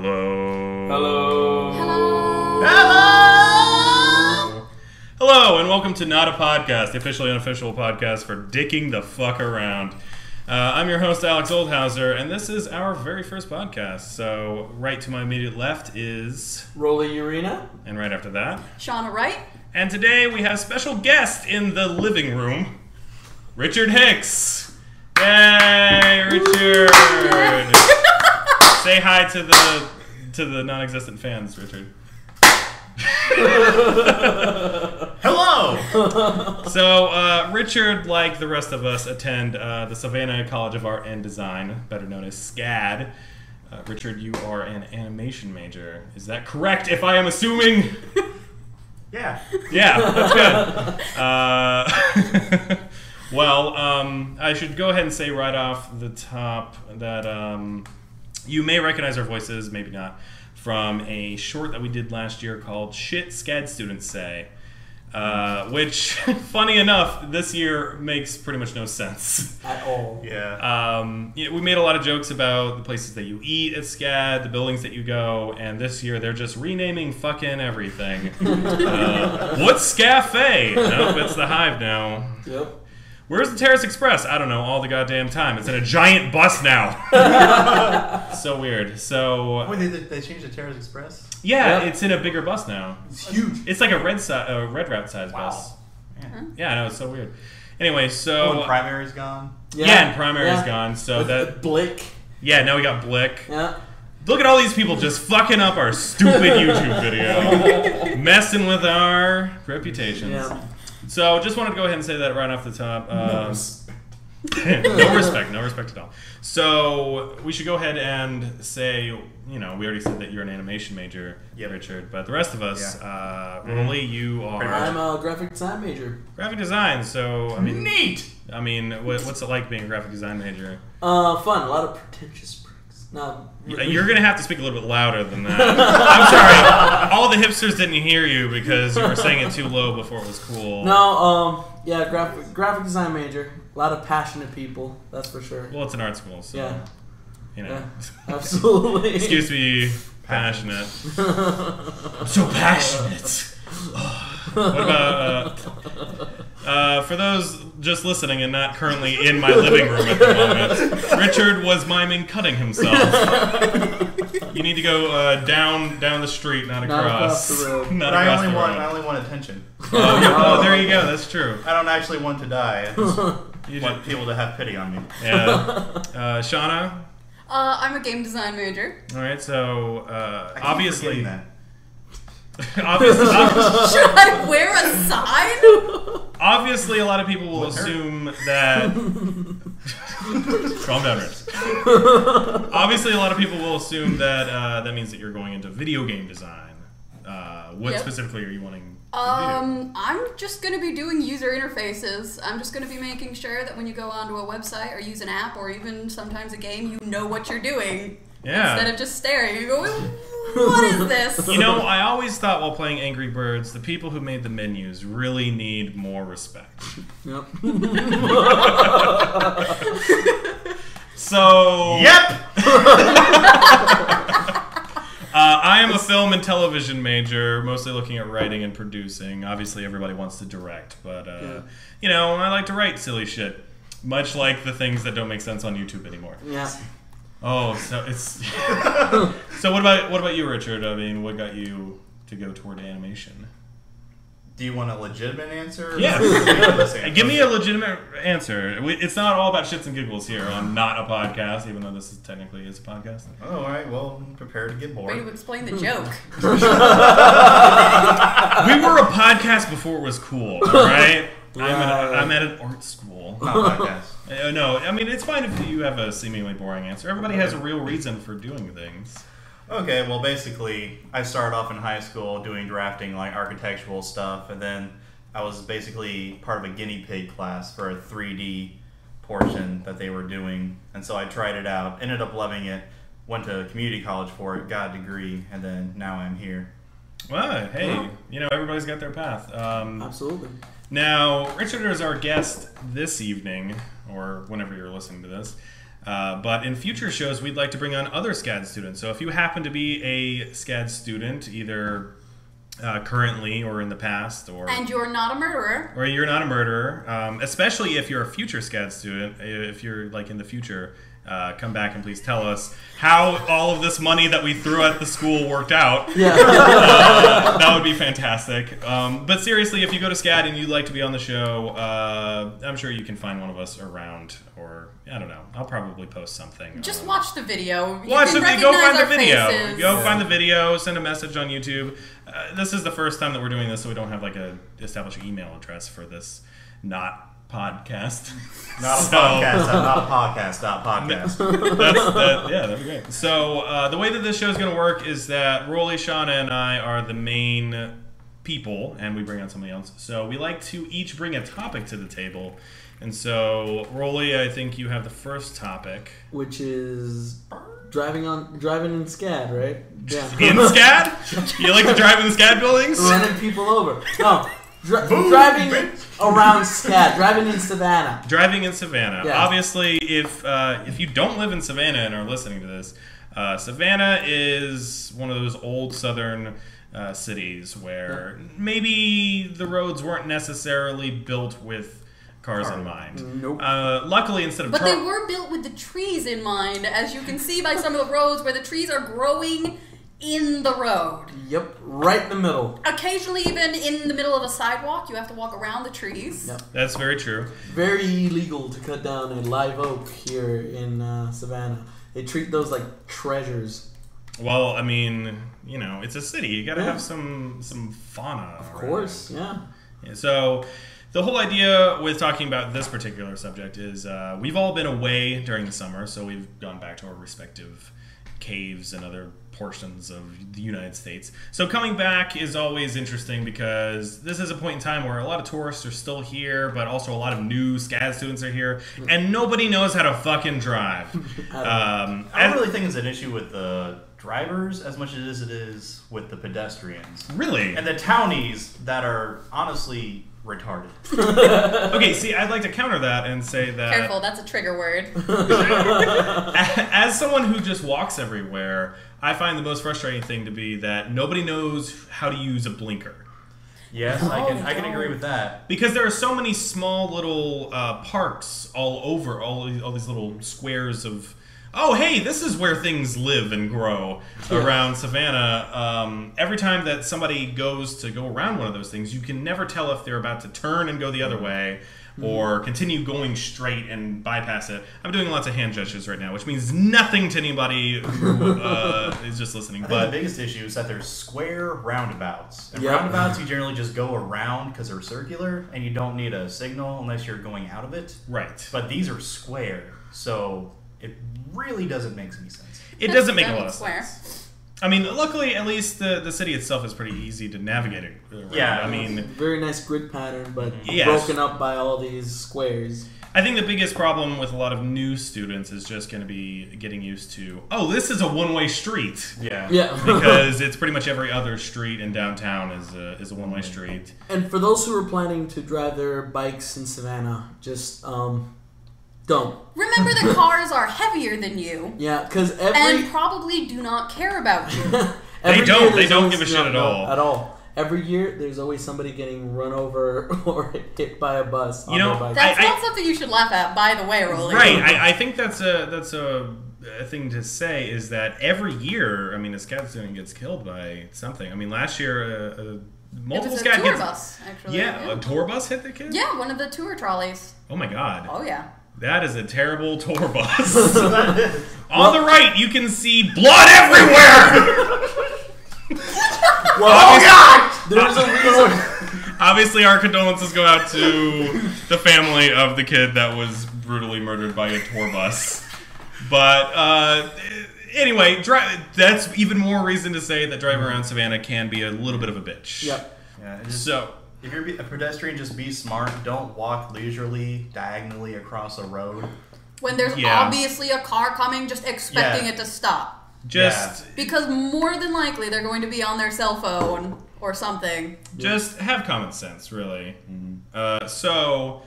Hello. Hello. Hello. Hello. Hello, and welcome to Not a Podcast, the officially unofficial podcast for dicking the fuck around. I'm your host, Alex Oldhauser, and this is our very first podcast. So, right to my immediate left is... Rolly Urena. And right after that... Shauna Wright. And today we have special guest in the living room, Richard Hicks. Yay, Richard! Say hi to the non-existent fans, Richard. Hello! So, Richard, like the rest of us, attend the Savannah College of Art and Design, better known as SCAD. Richard, you are an animation major. Is that correct, if I am assuming? Yeah. Yeah, that's good. Well, I should go ahead and say right off the top that you may recognize our voices, maybe not, from a short that we did last year called Shit SCAD Students Say, which, funny enough, this year makes pretty much no sense. At all. Yeah. We made a lot of jokes about the places that you eat at SCAD, the buildings that you go, and this year they're just renaming fucking everything. What's Scafe? Nope, it's the Hive now. Yep. Where's the Terrace Express? I don't know, all the goddamn time. It's in a giant bus now. So weird. So... Wait, they changed the Terrace Express? Yeah, Yep. It's in a bigger bus now. It's huge. It's like a red route size bus. Yeah, I know, it's so weird. Anyway, so... Oh, and Primary's gone? Yeah, and Primary's gone, so With that... Blick. Yeah, now we got Blick. Yeah. Look at all these people just fucking up our stupid YouTube video. Messing with our reputations. Yeah. So, just wanted to go ahead and say that right off the top. No respect at all. So, we should go ahead and say, we already said that you're an animation major, Yep. Richard, but the rest of us, Rolly, you are... I'm a graphic design major. Graphic design, so, I mean... Neat! I mean, what's it like being a graphic design major? Fun. A lot of pretentious pricks. No. You're going to have to speak a little bit louder than that. I'm sorry. All the hipsters didn't hear you because you were saying it too low before it was cool. No, yeah, graphic design major. A lot of passionate people, that's for sure. Well, it's an art school, so, Yeah. Yeah, absolutely. Excuse me, passionate. I'm so passionate. What about, for those just listening and not currently in my living room at the moment, Richard was miming cutting himself. You need to go down the street, not across. the road. Not But across I the road. only want attention. Oh, there you go. That's true. I don't actually want to die. I just You want people to have pity on me. Yeah. Shauna? I'm a game design major. All right, so I keep obviously... forgetting that. obviously, Should I wear a sign? obviously, a lot of people will With her? assume that... Calm down, Rich. Obviously, a lot of people will assume that that means that you're going into video game design. What Yep. specifically are you wanting to do? I'm just going to be doing user interfaces. I'm just going to be making sure that when you go onto a website or use an app or even sometimes a game, you know what you're doing. Yeah. Instead of just staring. You go, what is this? You know, I always thought while playing Angry Birds, the people who made the menus really need more respect. Yep. So... Yep! I am a film and television major, mostly looking at writing and producing. Obviously, everybody wants to direct, but, I like to write silly shit. Much like the things that don't make sense on YouTube anymore. Yeah. Oh, so it's... So what about you, Richard? I mean, what got you to go toward animation? Do you want a legitimate answer? Or Yeah. ridiculous answer? Give me a legitimate answer. It's not all about shits and giggles here on Not a Podcast, even though this is technically is a podcast. Oh, alright, well, prepare to get Way bored. to explain the joke. We were a podcast before it was cool, alright? I'm at an art school. Not a podcast. No, I mean, it's fine if you have a seemingly boring answer. Everybody has a real reason for doing things. Okay, well, basically, I started off in high school doing drafting, like, architectural stuff, and then I was basically part of a guinea pig class for a 3D portion that they were doing, and so I tried it out, ended up loving it, went to community college for it, got a degree, and then now I'm here. Well, hey, everybody's got their path. Absolutely. Now, Richard is our guest this evening, or whenever you're listening to this. But in future shows, we'd like to bring on other SCAD students. So if you happen to be a SCAD student, either currently or in the past, and you're not a murderer, especially if you're a future SCAD student, if you're like in the future, come back and please tell us how all of this money that we threw at the school worked out. Yeah. That would be fantastic. But seriously, if you go to SCAD and you'd like to be on the show, I'm sure you can find one of us around, or I don't know. I'll probably post something. Just watch the video. Go find the video. Go find the video. Send a message on YouTube. This is the first time that we're doing this, so we don't have like a established email address for this not podcast. Not a podcast. Not a podcast. Not podcast. Yeah, that'd be great. So the way that this show is going to work is that Rolly, Shauna, and I are the main people, and we bring on somebody else. So we like to each bring a topic to the table. And so, Rolly, I think you have the first topic, which is driving in SCAD, right? Yeah. In SCAD? You like to drive in the SCAD buildings? Running people over. No. Driving around SCAD, driving in Savannah. Driving in Savannah. Yeah. Obviously, if you don't live in Savannah and are listening to this, Savannah is one of those old southern cities where maybe the roads weren't necessarily built with cars in mind. Nope. Luckily, instead of but they were built with the trees in mind, as you can see by some of the roads where the trees are growing in the road. Yep, right in the middle. Occasionally, even in the middle of a sidewalk, you have to walk around the trees. Yep. That's very true. Very illegal to cut down a live oak here in Savannah. They treat those like treasures. Well, I mean, you know, it's a city. You got to have some fauna. Of course, yeah. So the whole idea with talking about this particular subject is we've all been away during the summer, so we've gone back to our respective caves and other portions of the United States. So coming back is always interesting because this is a point in time where a lot of tourists are still here, but also a lot of new SCAD students are here, and nobody knows how to fucking drive. I don't really think it's an issue with the drivers as much as it is with the pedestrians. Really? And the townies that are honestly retarded. Okay, see, I'd like to counter that and say that... Careful, that's a trigger word. As someone who just walks everywhere, I find the most frustrating thing to be that nobody knows how to use a blinker. Yes, I can agree with that. Because there are so many small little parks all over, all these little squares of... Oh, hey, this is where things live and grow around Savannah. Every time that somebody goes to go around one of those things, you can never tell if they're about to turn and go the other way or continue going straight and bypass it. I'm doing lots of hand gestures right now, which means nothing to anybody who is just listening. I think the biggest issue is that there's square roundabouts. And Yep. roundabouts, you generally just go around because they're circular, and you don't need a signal unless you're going out of it. Right. But these are square, so it really doesn't make any sense. It doesn't make a lot of Square. sense. I mean, luckily, at least the city itself is pretty easy to navigate around. Yeah. I mean, very nice grid pattern, but Yes. broken up by all these squares. I think the biggest problem with a lot of new students is just going to be getting used to, oh, this is a one-way street. Yeah. Yeah. Because it's pretty much every other street in downtown is a one-way street. And for those who are planning to drive their bikes in Savannah, just don't. Remember, the cars are heavier than you. Yeah, because And probably do not care about you. They don't give a shit at all. At all. Every year, there's always somebody getting run over or hit by a bus on their bike. That's not something you should laugh at, by the way, Rolly. Right. I think that's a thing to say is that every year, I mean, a SCAD student gets killed by something. I mean, last year, multiple SCAD tour bus, actually. Yeah, a tour bus hit the kid? Yeah, one of the tour trolleys. Oh my god. Oh, yeah. That is a terrible tour bus. On the right, you can see blood everywhere! Oh god! There's a reason. Obviously, our condolences go out to the family of the kid that was brutally murdered by a tour bus. But anyway, that's even more reason to say that driving around Savannah can be a little bit of a bitch. Yep. Yeah. So, if you're a pedestrian, just be smart. Don't walk leisurely, diagonally across a road. When there's obviously a car coming, just expecting it to stop. Because more than likely, they're going to be on their cell phone or something. Just have common sense, really. So,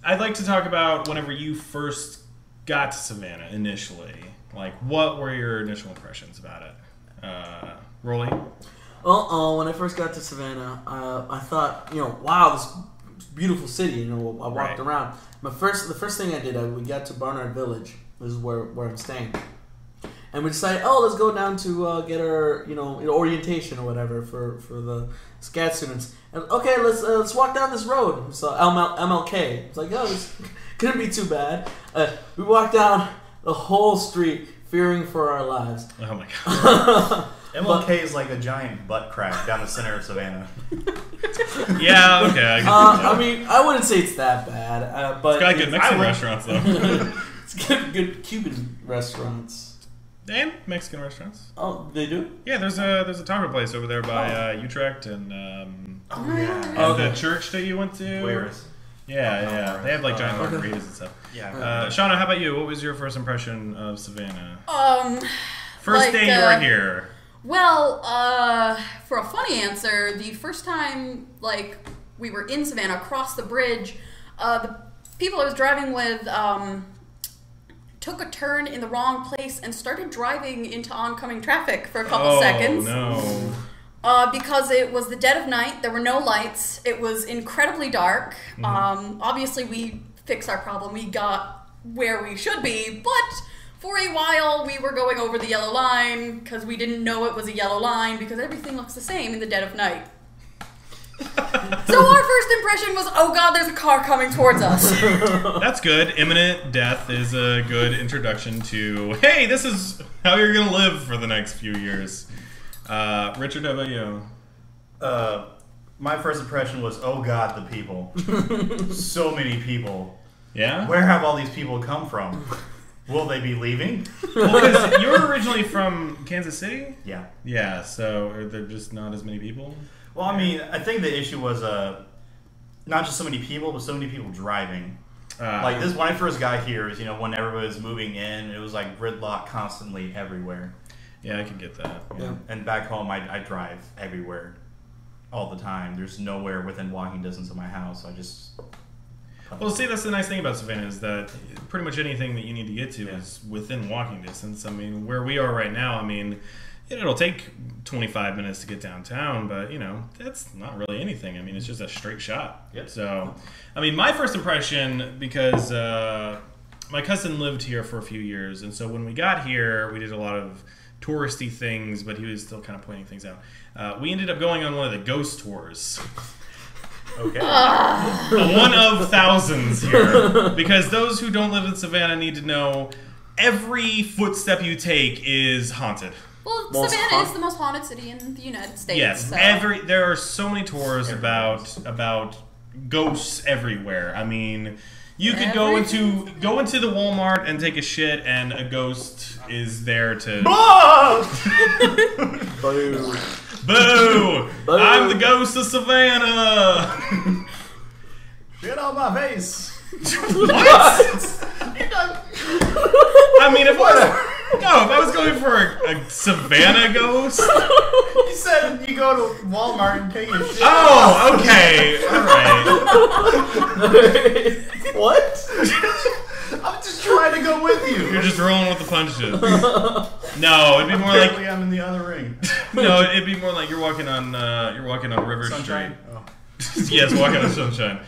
I'd like to talk about whenever you first got to Savannah initially, like, what were your initial impressions about it? Rolly? Well, when I first got to Savannah, I thought, wow, this beautiful city. I walked around. The first thing I did, we got to Barnard Village. This is where I'm staying. And we decided, let's go down to get our, orientation or whatever for the SCAD students. And okay, let's walk down this road. So MLK. It's like, this couldn't be too bad. We walked down the whole street, fearing for our lives. Oh my god. MLK is like a giant butt crack down the center of Savannah. Yeah, okay. I mean, I wouldn't say it's that bad, but it's got good Mexican restaurants though. It's got good Cuban restaurants. And Mexican restaurants. Oh, they do? Yeah, there's a taco place over there by Utrecht and the church that you went to. Where's? Yeah. They have like giant margaritas and stuff. Yeah. Shauna, how about you? What was your first impression of Savannah? First day you were here. Well, for a funny answer, the first time we were in Savannah, across the bridge, the people I was driving with took a turn in the wrong place and started driving into oncoming traffic for a couple seconds. Oh, no. Because it was the dead of night, there were no lights, it was incredibly dark. Obviously, we fixed our problem, we got where we should be, but for a while we were going over the yellow line because we didn't know it was a yellow line because everything looks the same in the dead of night. So our first impression was, oh god, there's a car coming towards us. That's good. Imminent death is a good introduction to, hey, this is how you're going to live for the next few years. Richard, how about you? My first impression was, oh god, the people. So many people. Yeah? Where have all these people come from? Will they be leaving? Well, because you were originally from Kansas City? Yeah. Yeah, so are there just not as many people? Well, I mean, I think the issue was not just so many people, but so many people driving. Like this, when I first got here, is when everybody was moving in, it was like gridlock constantly everywhere. Yeah, I can get that. Yeah. And back home, I drive everywhere, all the time. There's nowhere within walking distance of my house. So I just. Well, see, that's the nice thing about Savannah is that pretty much anything that you need to get to is within walking distance. I mean, where we are right now, I mean. It'll take 25 minutes to get downtown, but, that's not really anything. I mean, it's just a straight shot. Yep. So, I mean, my first impression, because my cousin lived here for a few years, and so when we got here, we did a lot of touristy things, but he was still kind of pointing things out. We ended up going on one of the ghost tours. Okay. One of thousands here. Because those who don't live in Savannah need to know every footstep you take is haunted. Well, Savannah is the most haunted city in the United States. Yes, so. There are so many tours about ghosts everywhere. I mean, you could go into the Walmart and take a shit, and a ghost is there to. Boo! Boo! I'm the ghost of Savannah. Get on my face. What? I mean, if I was going for a Savannah ghost. You said you go to Walmart and take a shit. Oh, okay. All right. What? I'm just trying to go with you. You're just rolling with the punches. No, it'd be more like I'm in the other ring. No, it'd be more like you're walking on River Sunshine? Street. Yes, walking on Sunshine.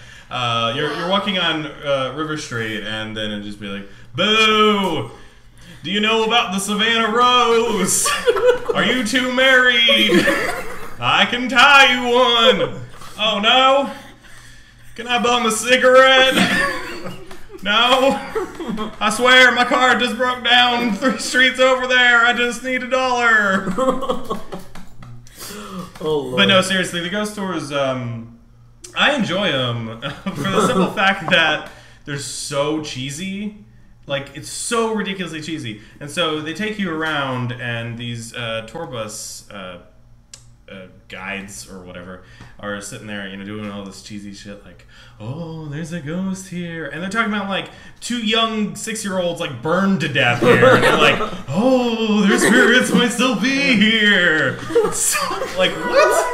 You're walking on River Street, and then it'd just be like, boo! Do you know about the Savannah Rose? Are you two married? I can tie you one. Oh no? Can I bum a cigarette? No? I swear my car just broke down 3 streets over there. I just need $1. Oh, Lord. But no, seriously, the ghost tours, I enjoy them for the simple fact that they're so cheesy. Like, it's so ridiculously cheesy. And so they take you around, and these tour bus guides or whatever are sitting there, doing all this cheesy shit like, oh, there's a ghost here. And they're talking about, like, 2 young 6-year-olds, like, burned to death here. And they're like, oh, their spirits might still be here. So, like, what?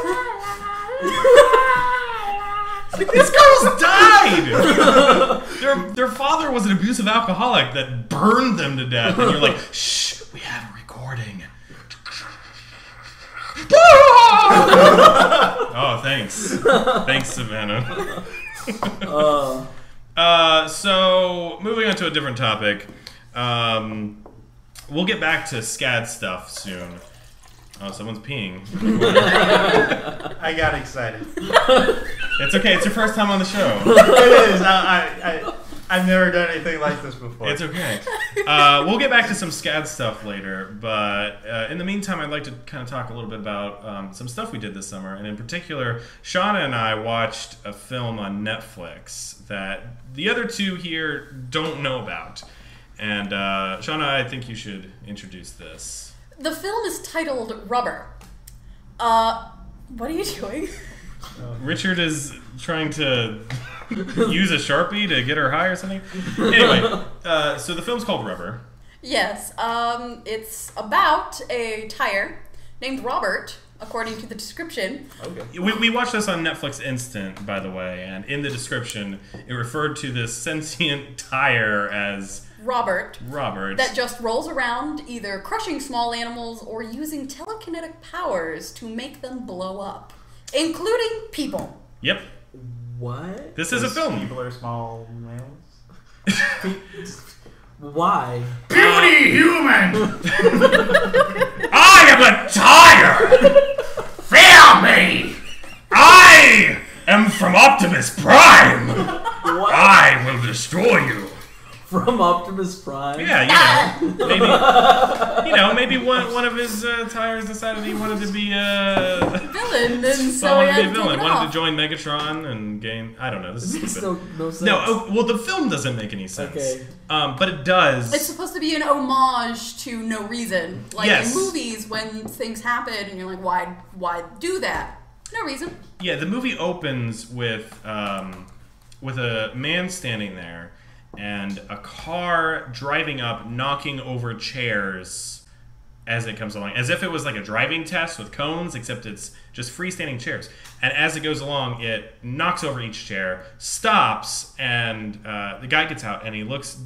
These girls died! their father was an abusive alcoholic that burned them to death, and you're like, shh, we have a recording. Oh, thanks. Thanks, Savannah. So, moving on to a different topic. We'll get back to SCAD stuff soon. Oh, someone's peeing. I got excited. It's okay. It's your first time on the show. It is. I've never done anything like this before. It's okay. We'll get back to some SCAD stuff later, but in the meantime, I'd like to kind of talk a little bit about some stuff we did this summer, and in particular, Shauna and I watched a film on Netflix that the other two here don't know about. And Shauna, I think you should introduce this. The film is titled Rubber. What are you doing? Richard is trying to use a Sharpie to get her high or something. Anyway, so the film's called Rubber. Yes, it's about a tire named Robert, according to the description. Okay. We watched this on Netflix Instant, by the way, and in the description, it referred to this sentient tire as Robert. That just rolls around, either crushing small animals or using telekinetic powers to make them blow up, including people. Yep. What? This is a film. People are small males. Why? Puny human! I am a tire! Fear me! I am from Optimus Prime! What? I will destroy you. From Optimus Prime? Yeah, maybe one of his tires decided he wanted to be a villain, and so he had to take it wanted off. to join Megatron and gain. I don't know. This is Makes stupid. no sense. No, well, the film doesn't make any sense. Okay. But it does. It's supposed to be an homage to No Reason. Like Yes. in movies, when things happen and you're like, why do that? No reason. Yeah, the movie opens with a man standing there and a car driving up, knocking over chairs as it comes along, as if it was like a driving test with cones, except it's just freestanding chairs. And as it goes along, it knocks over each chair, stops, and the guy gets out and he looks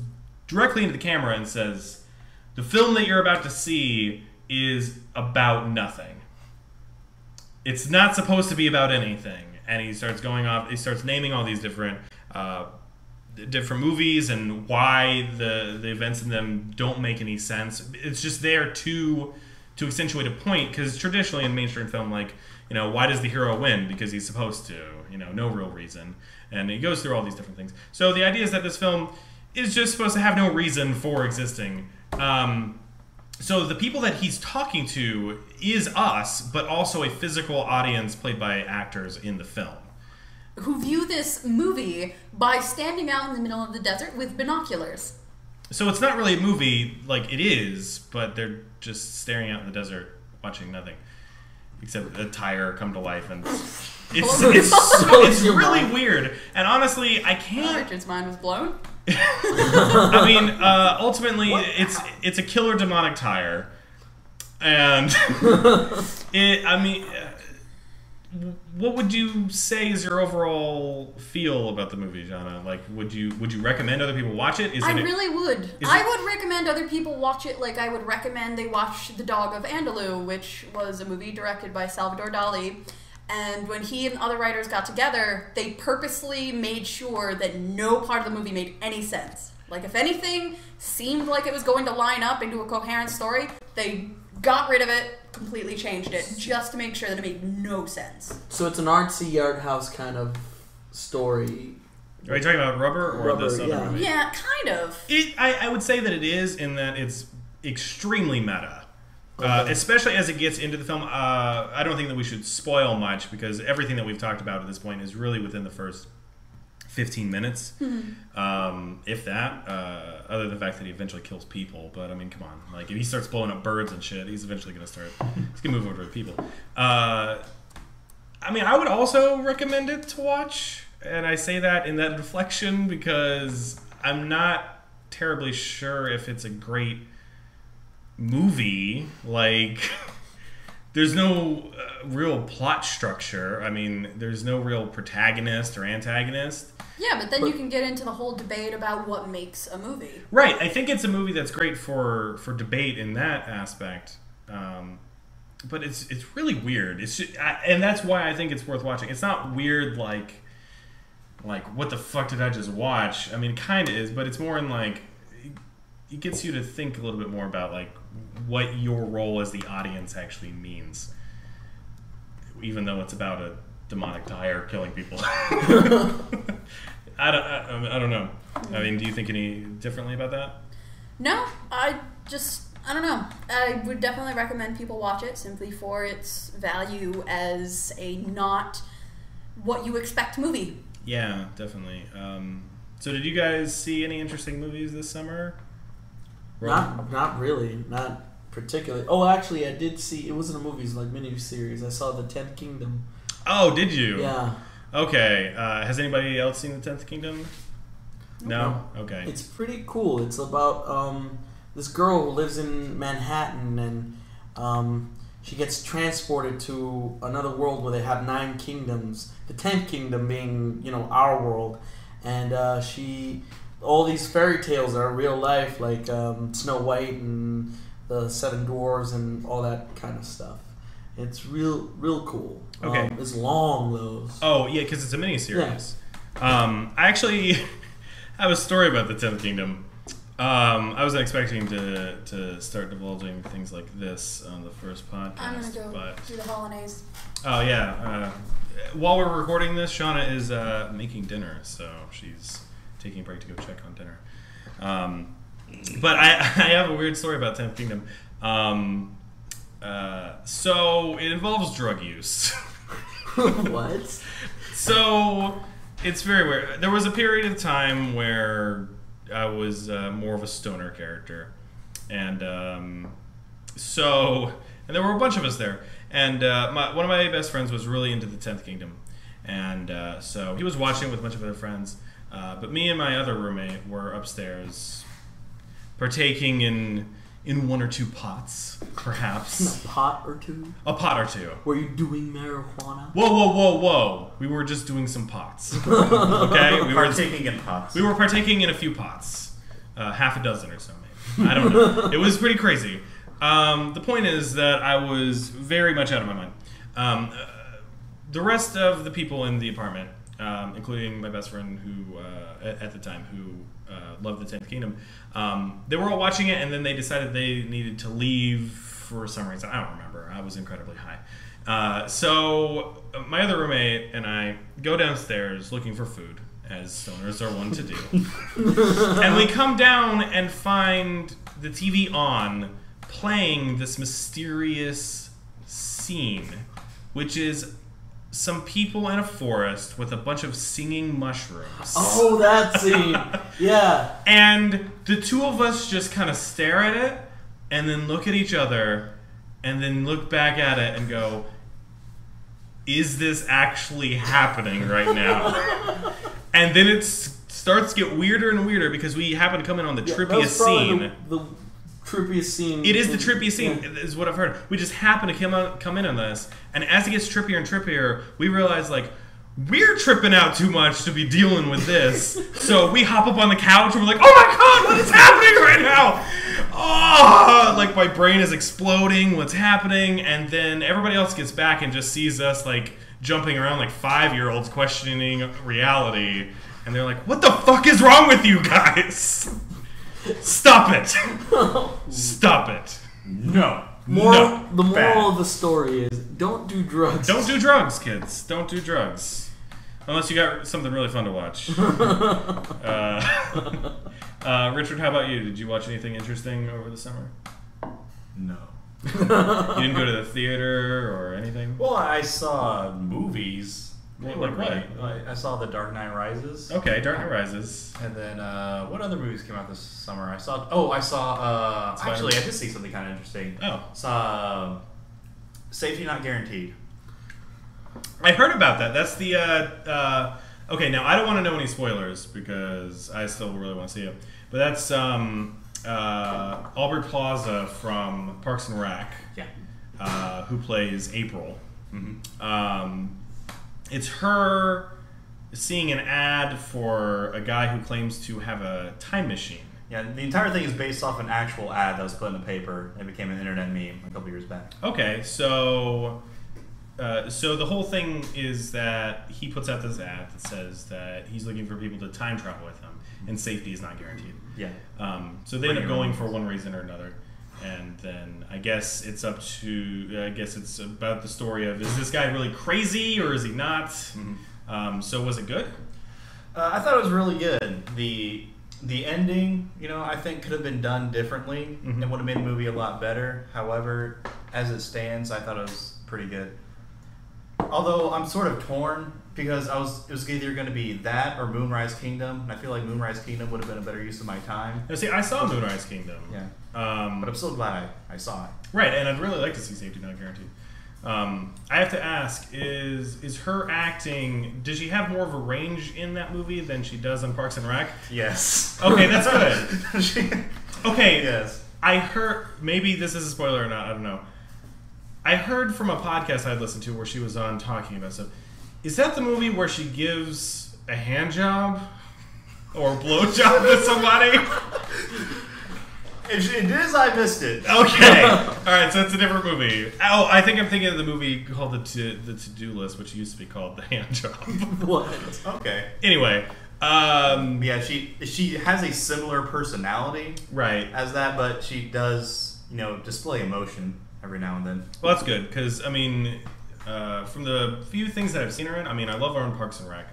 directly into the camera and says, "The film that you're about to see is about nothing. It's not supposed to be about anything." And he starts going off. He starts naming all these different movies and why the events in them don't make any sense. It's just there to accentuate a point, because traditionally in mainstream film, like, why does the hero win? Because he's supposed to, no real reason. And he goes through all these different things. So the idea is that this film is just supposed to have no reason for existing. So the people that he's talking to is us, but also a physical audience played by actors in the film, Who view this movie by standing out in the middle of the desert with binoculars. So it's not really a movie, like it is, but they're just staring out in the desert, watching nothing, except a tire come to life, and it's really weird. And honestly, I can't. Richard's mind was blown. I mean, ultimately, it's a killer demonic tire, and what would you say is your overall feel about the movie, Jana? Like, would you recommend other people watch it? I really would. I would recommend other people watch it. Like, I would recommend they watch The Dog of Andalou, which was a movie directed by Salvador Dali. And when he and other writers got together, they purposely made sure that no part of the movie made any sense. Like, if anything seemed like it was going to line up into a coherent story, they got rid of it, completely changed it, just to make sure that it made no sense. So it's an artsy art house kind of story. Are you talking about Rubber or this other movie? Yeah, kind of. I would say that it is, in that it's extremely meta. Okay. Especially as it gets into the film. I don't think that we should spoil much, because everything that we've talked about at this point is really within the first 15 minutes, if that, other than the fact that he eventually kills people. But I mean, come on, like, if he starts blowing up birds and shit, he's eventually gonna move over to people. I mean, I would also recommend it to watch, and I say that in that inflection because I'm not terribly sure if it's a great movie. Like, there's no real plot structure. I mean, there's no real protagonist or antagonist. Yeah, but then you can get into the whole debate about what makes a movie. Right. I think it's a movie that's great for debate in that aspect. But it's really weird. And that's why I think it's worth watching. It's not weird like what the fuck did I just watch? I mean, it kind of is, but it's more in like it gets you to think a little bit more about like what your role as the audience actually means, even though it's about a demonic tire killing people. I don't know. I mean, do you think any differently about that? No, I don't know. I would definitely recommend people watch it simply for its value as a not what you expect movie. Yeah, definitely. So did you guys see any interesting movies this summer? Not really. Not particularly. Oh, actually, I did see. It wasn't a movie. It was like miniseries. I saw The 10th Kingdom. Oh, did you? Yeah. Okay. Has anybody else seen The 10th Kingdom? No? Okay. It's pretty cool. It's about this girl who lives in Manhattan, and she gets transported to another world where they have 9 kingdoms. The 10th kingdom being, our world. And all these fairy tales are real life, like Snow White and the 7 Dwarves and all that kind of stuff. It's real cool. Okay. It's long, though. Oh, yeah, because it's a miniseries. Yeah. I actually have a story about the 10th Kingdom. I wasn't expecting to start divulging things like this on the first podcast. I'm going to go do the Holonaise. Oh, yeah. While we're recording this, Shauna is making dinner, so she's taking a break to go check on dinner. But I have a weird story about 10th Kingdom. So it involves drug use. What? So it's very weird. There was a period of time where I was more of a stoner character, and there were a bunch of us there, and one of my best friends was really into the 10th Kingdom, and so he was watching with a bunch of other friends, but me and my other roommate were upstairs partaking in 1 or 2 pots, perhaps. A pot or two? A pot or two. Were you doing marijuana? Whoa. We were just doing some pots. Okay? We were partaking in pots. We were partaking in a few pots. Half a dozen or so, maybe. I don't know. It was pretty crazy. The point is that I was very much out of my mind. The rest of the people in the apartment, including my best friend who, at the time, who loved the 10th Kingdom, they were all watching it, and then they decided they needed to leave for some reason. I don't remember. I was incredibly high. So my other roommate and I go downstairs looking for food, as stoners are wont to do. And we come down and find the TV on, playing this mysterious scene, which is some people in a forest with a bunch of singing mushrooms. Oh, that scene. Yeah. And the two of us just kind of stare at it and then look at each other and then look back at it and go, is this actually happening right now? And then it starts to get weirder and weirder because we happen to come in on the trippiest scene. The trippiest scene. It is the trippiest scene, is what I've heard. We just happen to come in on this, and as it gets trippier and trippier, we realize, like, we're tripping out too much to be dealing with this. So we hop up on the couch, and we're like, oh my god, what is happening right now? Oh, like, my brain is exploding, what's happening? And then everybody else gets back and just sees us, like, jumping around like 5-year-olds questioning reality. And they're like, what the fuck is wrong with you guys? Stop it! Stop it! No. The moral of the story is don't do drugs. Don't do drugs, kids. Don't do drugs. Unless you got something really fun to watch. Richard, how about you? Did you watch anything interesting over the summer? No. You didn't go to the theater or anything? Well, I saw movies. Like what? I saw The Dark Knight Rises. Okay, Dark Knight Rises. And then what other movies came out this summer? I saw actually I did see something kind of interesting. Oh. Saw Safety Not Guaranteed. I heard about that. That's the okay, now I don't want to know any spoilers because I still really want to see it. But that's Aubrey Plaza from Parks and Rec. Yeah. Who plays April. It's her seeing an ad for a guy who claims to have a time machine. Yeah, the entire thing is based off an actual ad that was put in the paper. It became an internet meme a couple years back. Okay, so the whole thing is that he puts out this ad that says that he's looking for people to time travel with him, and safety is not guaranteed. Yeah. So they end up going for one reason or another, and then I guess it's up to it's about the story of, is this guy really crazy or is he not? So was it good? I thought it was really good. The ending, I think could have been done differently. It would have made the movie a lot better. However, as it stands, I thought it was pretty good. Although I'm sort of torn because it was either going to be that or Moonrise Kingdom, and I feel like Moonrise Kingdom would have been a better use of my time. Now, see, I saw Moonrise Kingdom. Yeah. But I'm still glad I saw it. Right, and I'd really like to see Safety Not Guaranteed. I have to ask, is her acting, does she have more of a range in that movie than she does on Parks and Rec? Yes. Okay, that's good. Okay. Yes. I heard, maybe this is a spoiler or not, I don't know. I heard from a podcast I'd listened to where she was on talking about stuff. Is that the movie where she gives a hand job or a blow job to somebody? If it is, I missed it. Okay. All right, so it's a different movie. Oh, I think I'm thinking of the movie called the To-Do List, which used to be called The Hand Job. What? Okay. Anyway. Yeah, she has a similar personality. Right. As that, but she does, display emotion every now and then. Well, that's good, because, I mean, from the few things that I've seen her in, I mean, I love her on Parks and Rec.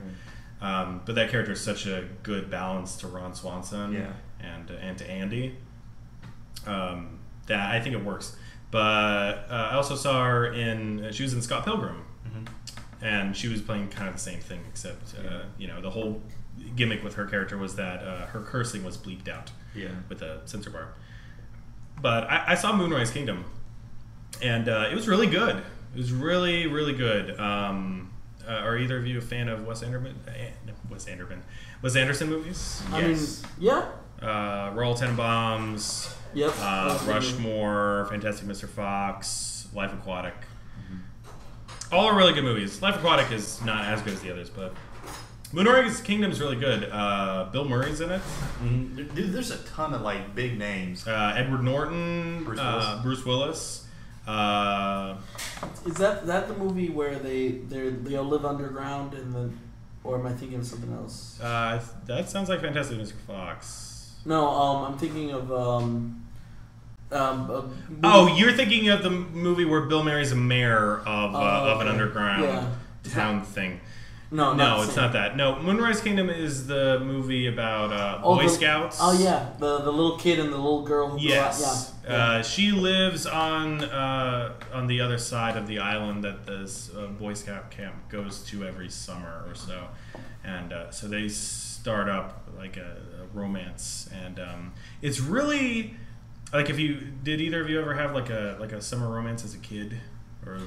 But that character is such a good balance to Ron Swanson and to Andy. That I think it works. But I also saw her she was in Scott Pilgrim. And she was playing kind of the same thing, except, the whole gimmick with her character was that her cursing was bleeped out with a censor bar. But I saw Moonrise Kingdom, and it was really good. It was really, really good. Are either of you a fan of Wes Anderson movies? I mean, yeah. Royal Tenenbaums. Yep. Rushmore, Fantastic Mr. Fox, Life Aquatic. All are really good movies. Life Aquatic is not as good as the others, but Moonrise Kingdom is really good. Bill Murray's in it. Dude, there's a ton of big names. Edward Norton, Bruce Willis. Is that the movie where they all live underground or am I thinking of something else? That sounds like Fantastic Mr. Fox. No, I'm thinking of you're thinking of the movie where Bill Murray's a mayor of an underground town thing. No, it's not that. No, Moonrise Kingdom is the movie about Boy Scouts. Oh yeah, the little kid and the little girl. Who she lives on the other side of the island that this Boy Scout camp goes to every summer or so, and so they start up a romance, and it's really if did either of you ever have a summer romance as a kid? Or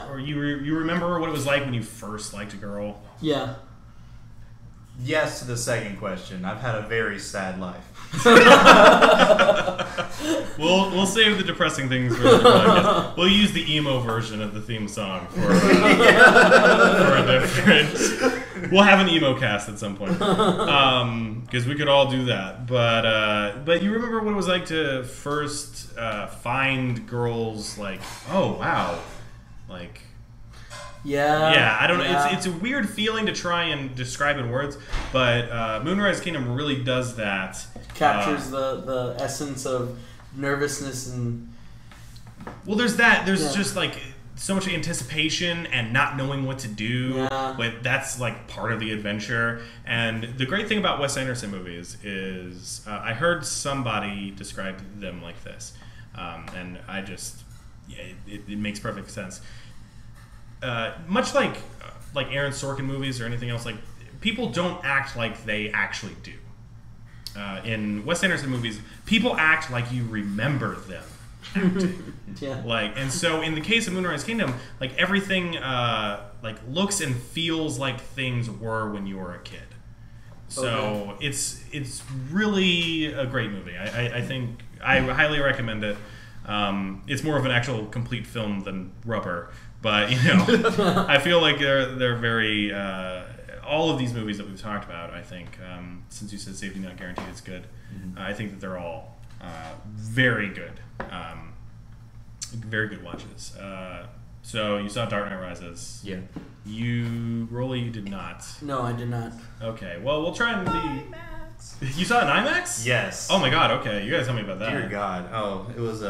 or you remember what it was like when you first liked a girl? Yeah. Yes to the second question. I've had a very sad life. We'll save the depressing things for the podcast. We'll use the emo version of the theme song for a different. We'll have an emo cast at some point because we could all do that. But you remember what it was like to first find girls oh wow. I don't know. It's a weird feeling to try and describe in words, but Moonrise Kingdom really does that. Captures the essence of nervousness and. Well, there's that. There's just so much anticipation and not knowing what to do. Yeah. But that's part of the adventure. And the great thing about Wes Anderson movies is I heard somebody describe them like this, and I just. It makes perfect sense. Much like Aaron Sorkin movies or anything else, people don't act like they actually do. In Wes Anderson movies, people act like you remember them acting. And so in the case of Moonrise Kingdom, everything looks and feels like things were when you were a kid. So it's really a great movie. I think I highly recommend it. It's more of an actual complete film than Rubber, But I feel like they're very all of these movies that we've talked about. I think since you said Safety Not Guaranteed is good, I think that they're all very good, very good watches. So you saw Dark Knight Rises. Yeah. Rolly, you did not. No, I did not. Okay, well, we'll try and be... You saw it in IMAX? Yes. Oh my god, okay. You gotta tell me about that. Dear God. Oh, it was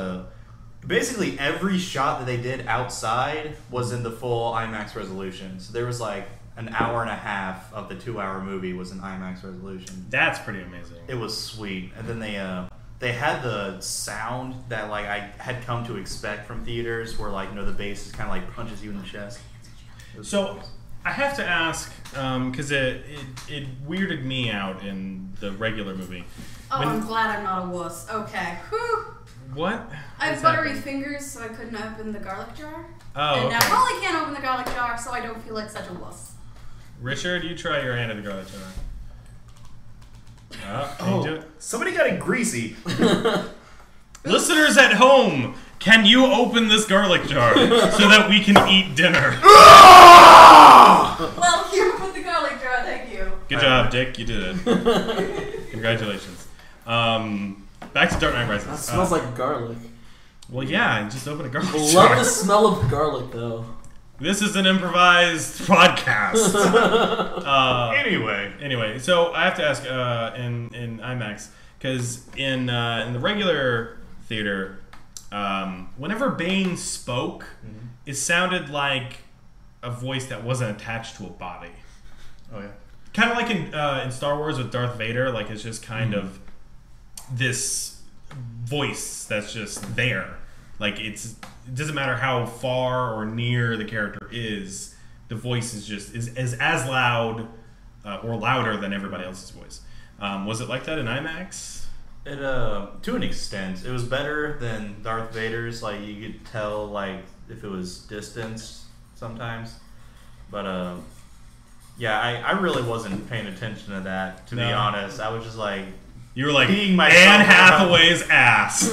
basically every shot that they did outside was in the full IMAX resolution. So there was like an hour and a half of the 2-hour movie was in IMAX resolution. That's pretty amazing. It was sweet. And then they had the sound that like I had come to expect from theaters where like the bass is kind of like punches you in the chest. So I have to ask because it weirded me out in the regular movie. Oh, I'm glad I'm not a wuss. Okay. Whew. What? I have buttery fingers, so I couldn't open the garlic jar. Oh, and okay. now Rolly can't open the garlic jar, so I don't feel like such a wuss. Richard, you try your hand in the garlic jar. Can you do it? Somebody got it greasy. Listeners at home, can you open this garlic jar so that we can eat dinner? Well, here with the garlic jar, thank you. Good job, Dick. You did it. Congratulations. Back to Dark Knight Rises. That smells like garlic. Well, yeah, just open a garlic I jar. love the smell of garlic, though. This is an improvised podcast. Anyway, so I have to ask in IMAX because in the regular theater, whenever Bane spoke, it sounded like a voice that wasn't attached to a body. Oh yeah. Kind of like in Star Wars with Darth Vader, like it's just kind of this voice that's just there. Like it doesn't matter how far or near the character is, the voice is as loud or louder than everybody else's voice. Was it like that in IMAX? It to an extent, it was better than Darth Vader's. Like you could tell, like if it was distanced sometimes, but yeah, I really wasn't paying attention to that. To be honest, I was just like you were like Anne Hathaway's ass,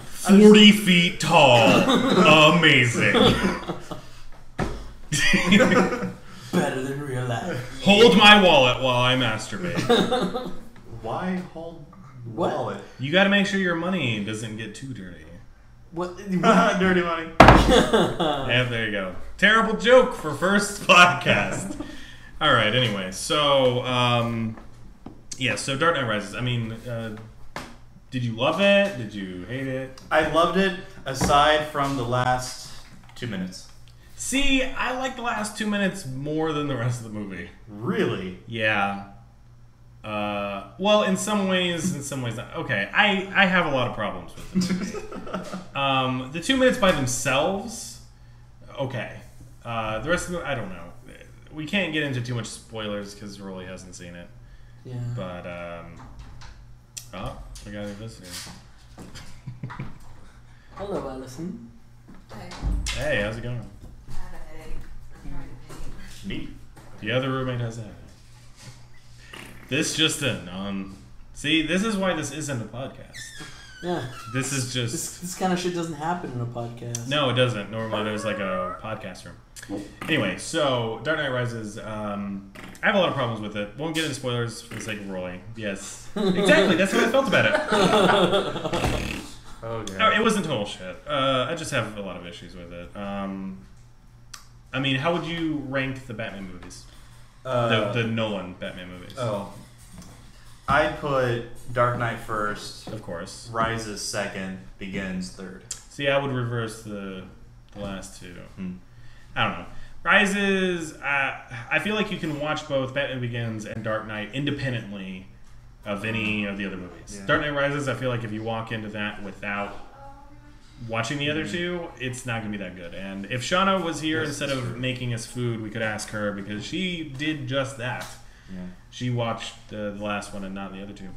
40 feet tall, amazing. Better than real life. Hold my wallet while I masturbate. Why hold What? wallet? You got to make sure your money doesn't get too dirty. What? Dirty money. Yeah, there you go. Terrible joke for first podcast. All right. Anyway, so so Dark Knight Rises. I mean, did you love it? Did you hate it? I loved it, aside from the last 2 minutes. See, I like the last 2 minutes more than the rest of the movie. Really? Yeah. Well, in some ways not. Okay, I have a lot of problems with the movie. The 2 minutes by themselves, okay. The rest of it, I don't know. We can't get into too much spoilers because Rolly hasn't seen it. Yeah. But, we got a visitor. Hello, Allison. Hey, how's it going? I had a headache. I'm trying to paint. Neat. The other roommate has that. This just in. See, this is why this isn't a podcast. Yeah. This is just... This kind of shit doesn't happen in a podcast. No, it doesn't. Normally there's like a podcast room. Anyway, so Dark Knight Rises, I have a lot of problems with it. Won't get into spoilers for the sake of Rolly. Yes. Exactly, that's how I felt about it. Okay. No, it wasn't total shit. I just have a lot of issues with it. I mean, how would you rank the Batman movies? The Nolan Batman movies. Oh. I'd put Dark Knight first. Of course. Rises second. Begins third. See, I would reverse the last two. I don't know. Rises, I feel like you can watch both Batman Begins and Dark Knight independently of any of the other movies. Yeah. Dark Knight Rises, I feel like if you walk into that without watching the other two, it's not going to be that good. And if Shauna was here, instead of making us food, we could ask her because she did just that. Yeah. She watched the last one and not the other two.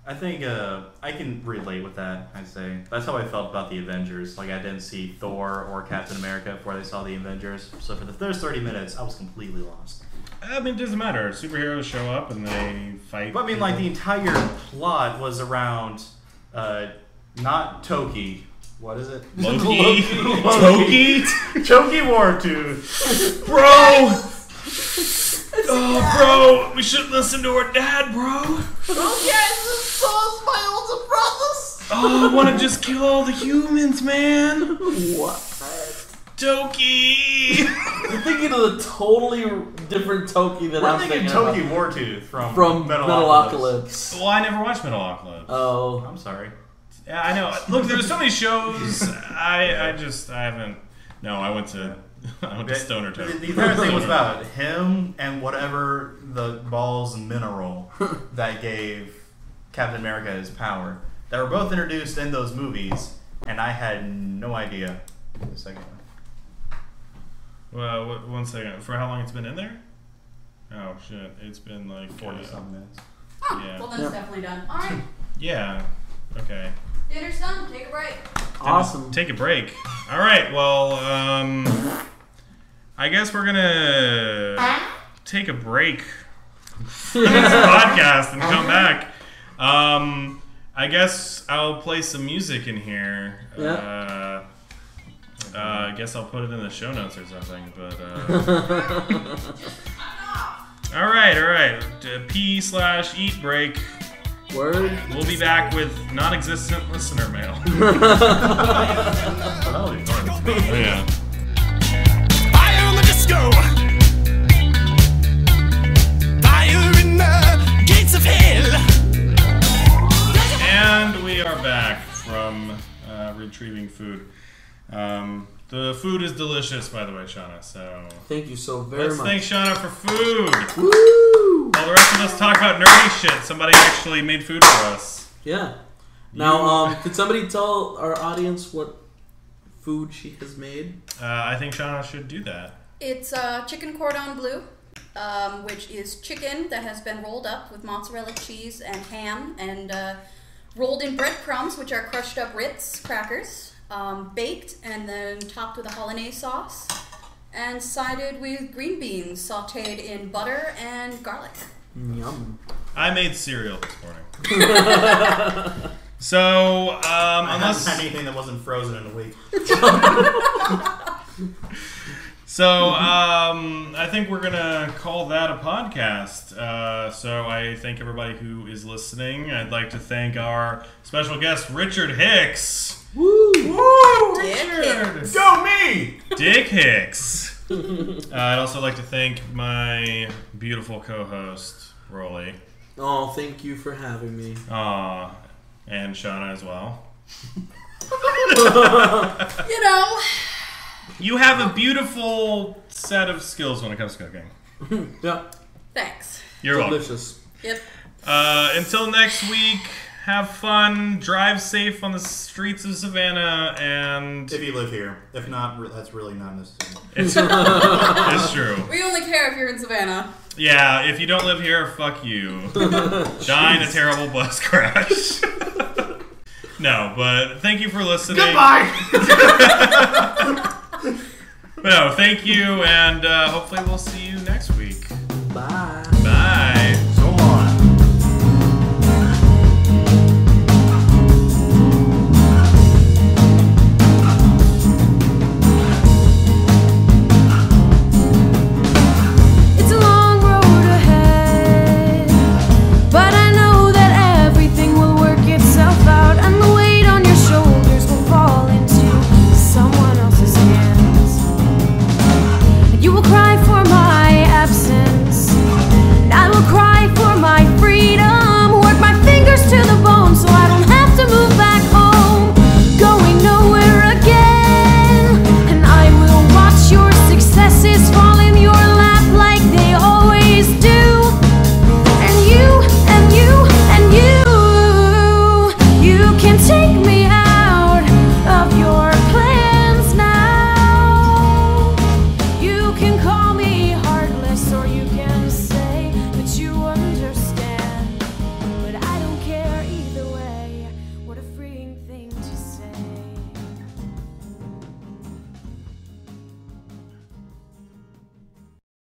I think I can relate with that, I'd say. That's how I felt about the Avengers. Like, I didn't see Thor or Captain America before I saw the Avengers. So for the first 30 minutes, I was completely lost. I mean, it doesn't matter. Superheroes show up and they fight. But I mean, like, the entire plot was around not Toki, What is it? Loki? Toki? Choky Wartooth. Bro! Oh, bro, we should listen to our dad, bro. Oh, yes, this is my older brothers. Oh, I want to just kill all the humans, man. What? Toki! You're thinking of the totally different Toki that I'm thinking Toki of. Wartooth from Metalocalypse. Well, I never watched Metalocalypse. Oh. I'm sorry. Yeah, I know. Look, there's so many shows. I haven't. No, I went to Stoner Town. The entire thing was about him and whatever the balls mineral that gave Captain America his power. That were both introduced in those movies, and I had no idea. The second one. Well, 1 second. For how long it's been in there? Oh shit! It's been like 40-something minutes. Oh, Yeah. well then it's definitely done. All right, Yeah. Okay. dinner's done. Take a break. Awesome. Take a break. All right. Well, I guess we're gonna take a break from this podcast and come back. I guess I'll play some music in here. Yeah. I guess I'll put it in the show notes or something. But all right. P/eat break. Word. We'll be back with non-existent listener mail. That'll be fun. Oh, yeah. Fire on the disco. Fire in the gates of hell. And we are back from retrieving food. The food is delicious, by the way, Shauna. So Thank you so very let's much. thank Shauna for food. Woo! While the rest of us talk about nerdy shit, somebody actually made food for us. Yeah. Now, could somebody tell our audience what food she has made? I think Shauna should do that. It's chicken cordon bleu, which is chicken that has been rolled up with mozzarella cheese and ham and rolled in breadcrumbs, which are crushed up Ritz crackers, baked and then topped with a hollandaise sauce, and sided with green beans sauteed in butter and garlic. Yum. I made cereal this morning. So, I haven't unless... had anything that wasn't frozen in a week. So, I think we're going to call that a podcast. So I thank everybody who is listening. I'd like to thank our special guest, Richard Hicks. Woo! Woo! Dick Hicks. Go me! Dick Hicks. I'd also like to thank my beautiful co-host, Rolly. Oh, thank you for having me. Aw, and Shauna as well. You know, You have a beautiful set of skills when it comes to cooking. Yeah. thanks. You're welcome. Delicious. Yep. Until next week, have fun, drive safe on the streets of Savannah, and If you live here. If not, that's really not necessary. it's true. We only care if you're in Savannah. Yeah, if you don't live here, fuck you. Die in a terrible bus crash. No, but thank you for listening. Goodbye! But no, thank you, and hopefully we'll see you next week. Bye.